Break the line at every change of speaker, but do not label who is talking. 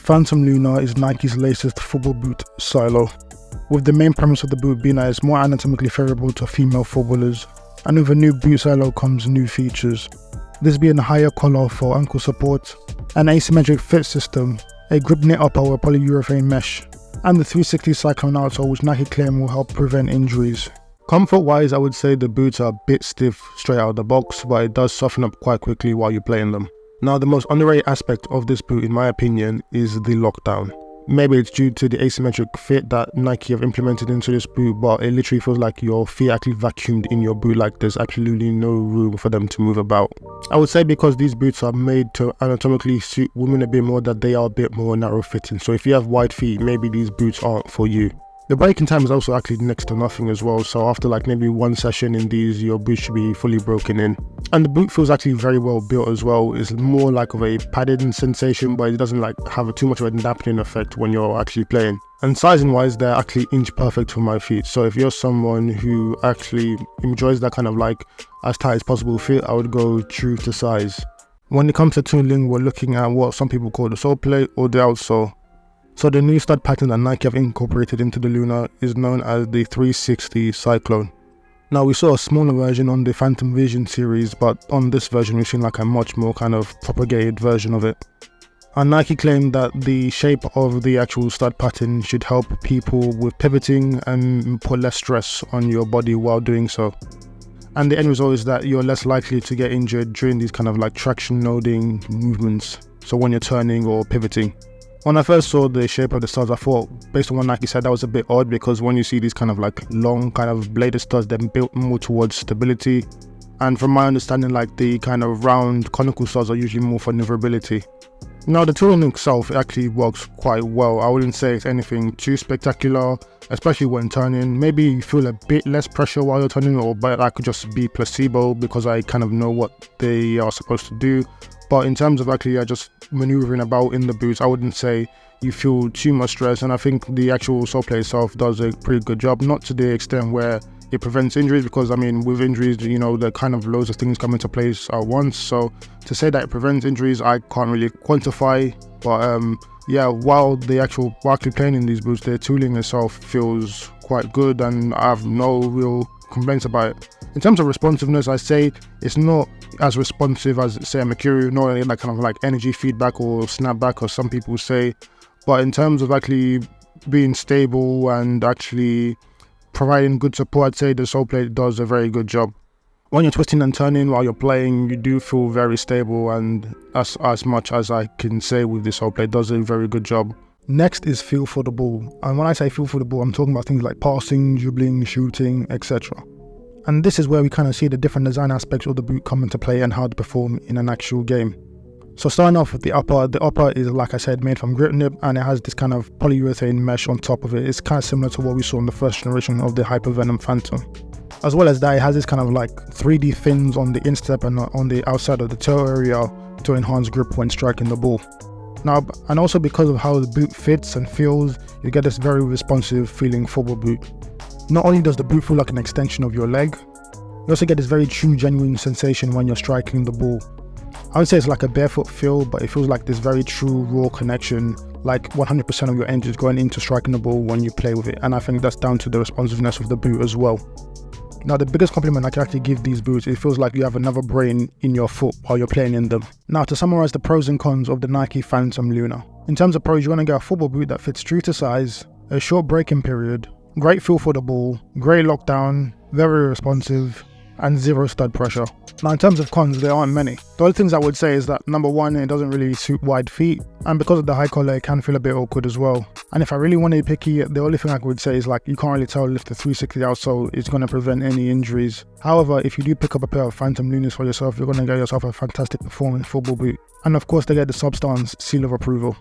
Phantom Luna is Nike's latest football boot silo, with the main premise of the boot being that it's more anatomically favourable to female footballers, and with a new boot silo comes new features. This being a higher collar for ankle support, an asymmetric fit system, a grip knit upper with polyurethane mesh, and the 360 cyclone outsole, which Nike claim will help prevent injuries. Comfort wise, I would say the boots are a bit stiff straight out of the box, but it does soften up quite quickly while you're playing them. Now, the most underrated aspect of this boot in my opinion is the lockdown. Maybe it's due to the asymmetric fit that Nike have implemented into this boot, but it literally feels like your feet actually vacuumed in your boot, like there's absolutely no room for them to move about. I would say because these boots are made to anatomically suit women a bit more, that they are a bit more narrow fitting. So if you have wide feet, maybe these boots aren't for you. The breaking time is also actually next to nothing as well, so after like maybe one session in these, your boot should be fully broken in. And the boot feels actually very well built as well. It's more like of a padded sensation, but it doesn't like have too much of a dampening effect when you're actually playing. And sizing wise, they're actually inch perfect for my feet. So if you're someone who actually enjoys that kind of like as tight as possible fit, I would go true to size. When it comes to tooling, we're looking at what some people call the sole plate or the outsole. So the new stud pattern that Nike have incorporated into the Luna is known as the 360 Cyclone. Now, we saw a smaller version on the Phantom Vision series, but on this version we've seen like a much more kind of propagated version of it. And Nike claimed that the shape of the actual stud pattern should help people with pivoting and put less stress on your body while doing so. And the end result is that you're less likely to get injured during these kind of like traction loading movements, so when you're turning or pivoting. When I first saw the shape of the studs, I thought, based on what Nike said, that was a bit odd, because when you see these kind of like long kind of bladed studs, they're built more towards stability. And from my understanding, like the kind of round conical studs are usually more for maneuverability. Now, the tooling itself actually works quite well. I wouldn't say it's anything too spectacular, especially when turning. Maybe you feel a bit less pressure while you're turning, or but that could just be placebo because I kind of know what they are supposed to do. But in terms of actually just maneuvering about in the boots, I wouldn't say you feel too much stress, and I think the actual sole plate itself does a pretty good job, not to the extent where it prevents injuries, because I mean with injuries, you know, the kind of loads of things come into place at once, so to say that it prevents injuries I can't really quantify. But yeah, while actually playing in these boots, the tooling itself feels quite good and I have no real complaints about it. In terms of responsiveness, I say it's not as responsive as say a Mercurial, not like kind of like energy feedback or snapback or some people say, but in terms of actually being stable and actually providing good support, I'd say the sole plate does a very good job. When you're twisting and turning while you're playing, you do feel very stable, and as much as I can say with this sole plate, does a very good job. Next is feel for the ball, and when I say feel for the ball, I'm talking about things like passing, dribbling, shooting, etc. And this is where we kind of see the different design aspects of the boot come into play and how to perform in an actual game. So starting off with the upper is, like I said, made from grip nip, and it has this kind of polyurethane mesh on top of it. It's kind of similar to what we saw in the first generation of the Hypervenom Phantom. As well as that, it has this kind of like 3D fins on the instep and on the outside of the toe area to enhance grip when striking the ball. Now, and also because of how the boot fits and feels, you get this very responsive feeling football boot. Not only does the boot feel like an extension of your leg, you also get this very true, genuine sensation when you're striking the ball. I would say it's like a barefoot feel, but it feels like this very true, raw connection, like 100% of your energy is going into striking the ball when you play with it, and I think that's down to the responsiveness of the boot as well. Now, the biggest compliment I can actually give these boots, it feels like you have another brain in your foot while you're playing in them. Now, to summarize the pros and cons of the Nike Phantom Luna. In terms of pros, you want to get a football boot that fits true to size, a short breaking period, great feel for the ball, great lockdown, very responsive, and zero stud pressure. Now, in terms of cons, there aren't many. The only things I would say is that number one, it doesn't really suit wide feet, and because of the high collar, it can feel a bit awkward as well. And if I really want to be picky, the only thing I would say is like you can't really tell if the 360 outsole is going to prevent any injuries. However, if you do pick up a pair of Phantom Lunas for yourself, you're going to get yourself a fantastic performing football boot. And of course, they get the Substance seal of approval.